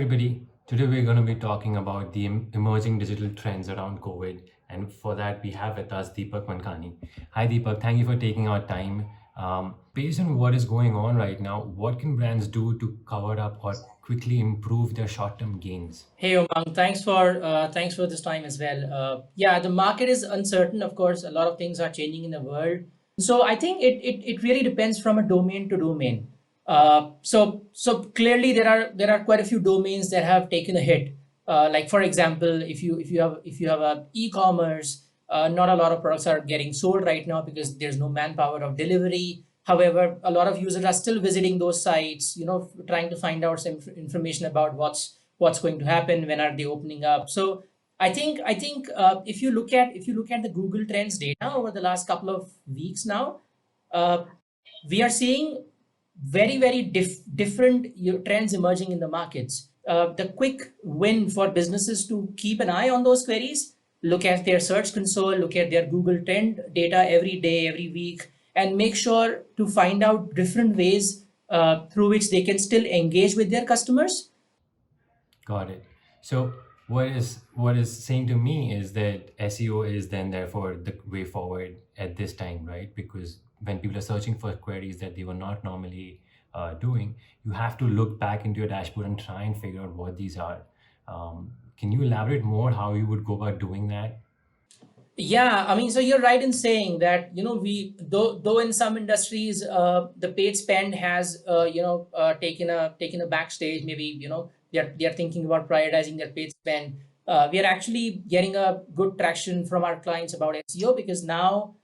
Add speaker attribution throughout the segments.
Speaker 1: everybody. Today we're going to be talking about the emerging digital trends around COVID. And for that, we have with us Deepak Mankani. Hi, Deepak. Thank you for taking our time. Based on what is going on right now, what can brands do to cover up or quickly improve their short-term gains?
Speaker 2: Hey Umang, thanks for this time as well. Yeah, the market is uncertain. Of course, a lot of things are changing in the world. So I think it really depends from a domain to domain. So clearly there are quite a few domains that have taken a hit. Like for example, if you have a e-commerce, not a lot of products are getting sold right now because there's no manpower of delivery. However, a lot of users are still visiting those sites, trying to find out some information about what's going to happen, when are they opening up. So I think if you look at the Google Trends data over the last couple of weeks now, uh, we are seeing very different trends emerging in the markets. The quick win for businesses to keep an eye on those queries, look at their search console, look at their Google Trend data every day, every week, and make sure to find out different ways through which they can still engage with their customers.
Speaker 1: Got it. So what is saying to me is that SEO is then therefore the way forward at this time, right? Because when people are searching for queries that they were not normally doing, you have to look back into your dashboard and try and figure out what these are. Can you elaborate more how you would go about doing that?
Speaker 2: Yeah, I mean, so you're right in saying that, we though in some industries the paid spend has taken a backstage. Maybe they're thinking about prioritizing their paid spend. We are actually getting a good traction from our clients about SEO because now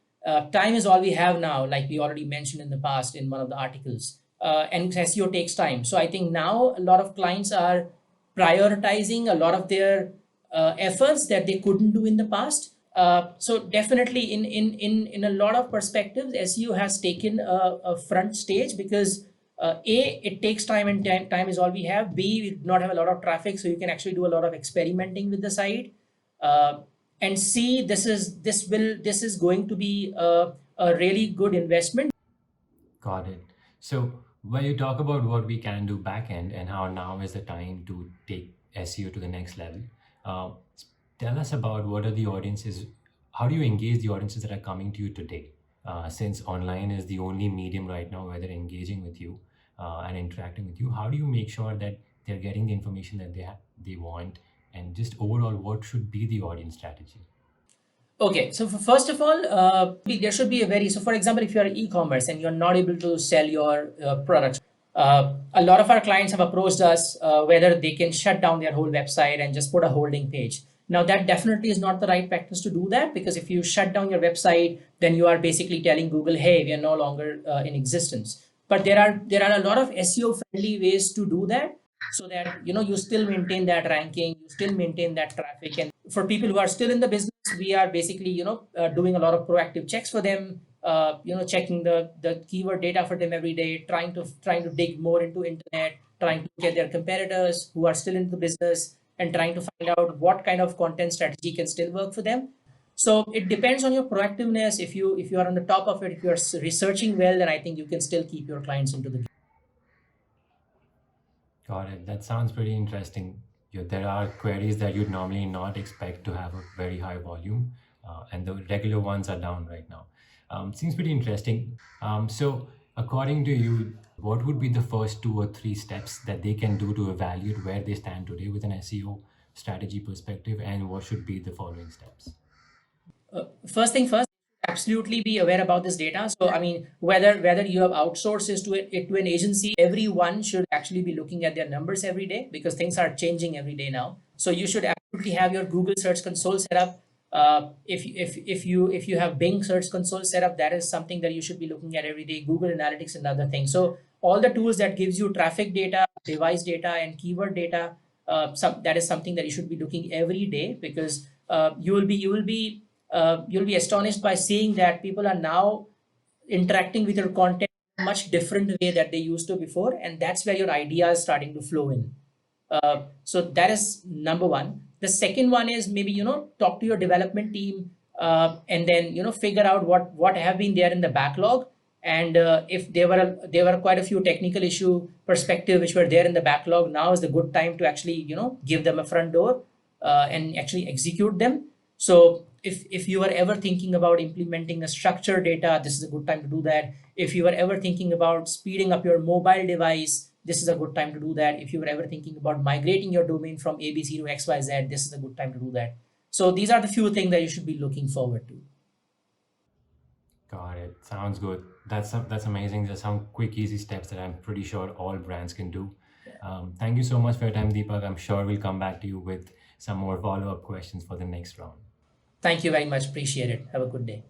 Speaker 2: time is all we have now, like we already mentioned in the past in one of the articles. And SEO takes time. So I think now a lot of clients are prioritizing a lot of their efforts that they couldn't do in the past. So definitely in a lot of perspectives, SEO has taken a front stage because A, it takes time, and time is all we have. B, we do not have a lot of traffic, so you can actually do a lot of experimenting with the site. Uh, and C, this is going to be a really good investment.
Speaker 1: Got it. So when you talk about what we can do back end and how now is the time to take SEO to the next level, uh, tell us about what are the audiences, how do you engage the audiences that are coming to you today? Since online is the only medium right now where they're engaging with you and interacting with you, how do you make sure that they're getting the information that they want, and just overall, what should be the audience strategy?
Speaker 2: Okay, so first of all, there should be a very, so for example, if you're e-commerce and you're not able to sell your products, a lot of our clients have approached us whether they can shut down their whole website and just put a holding page. Now, that definitely is not the right practice to do that, because if you shut down your website, then you are basically telling Google, hey, we are no longer in existence. But there are a lot of SEO friendly ways to do that, so that you still maintain that ranking, you still maintain that traffic. And for people who are still in the business, we are basically doing a lot of proactive checks for them, checking the keyword data for them every day, trying to dig more into internet, trying to get their competitors who are still in the business, and trying to find out what kind of content strategy can still work for them. So it depends on your proactiveness. If you are on the top of it, if you are researching well, then I think you can still keep your clients into the.
Speaker 1: Got it. That sounds pretty interesting. There are queries that you'd normally not expect to have a very high volume, and the regular ones are down right now. Seems pretty interesting. So, according to you, what would be the first 2 or 3 steps that they can do to evaluate where they stand today with an SEO strategy perspective, and what should be the following steps?
Speaker 2: First thing first, absolutely be aware about this data. So I mean, whether you have outsourced it to an agency, everyone should actually be looking at their numbers every day, because things are changing every day now. So you should absolutely have your Google Search Console set up. If you have Bing Search Console set up, that is something that you should be looking at every day. Google Analytics and other things. So all the tools that gives you traffic data, device data, and keyword data, that is something that you should be looking every day, because you'll be astonished by seeing that people are now interacting with your content in a much different way that they used to before, and that's where your idea is starting to flow in. So that is number one. The second one is maybe talk to your development team, and then figure out what have been there in the backlog, And if there were quite a few technical issue perspective which were there in the backlog, now is the good time to actually give them a front door and actually execute them. So if you are ever thinking about implementing a structured data, this is a good time to do that. If you are ever thinking about speeding up your mobile device, this is a good time to do that. If you were ever thinking about migrating your domain from ABC to XYZ, this is a good time to do that. So these are the few things that you should be looking forward to.
Speaker 1: Got it. Sounds good. That's amazing. There's some quick, easy steps that I'm pretty sure all brands can do. Thank you so much for your time, Deepak. I'm sure we'll come back to you with some more follow-up questions for the next round.
Speaker 2: Thank you very much. Appreciate it. Have a good day.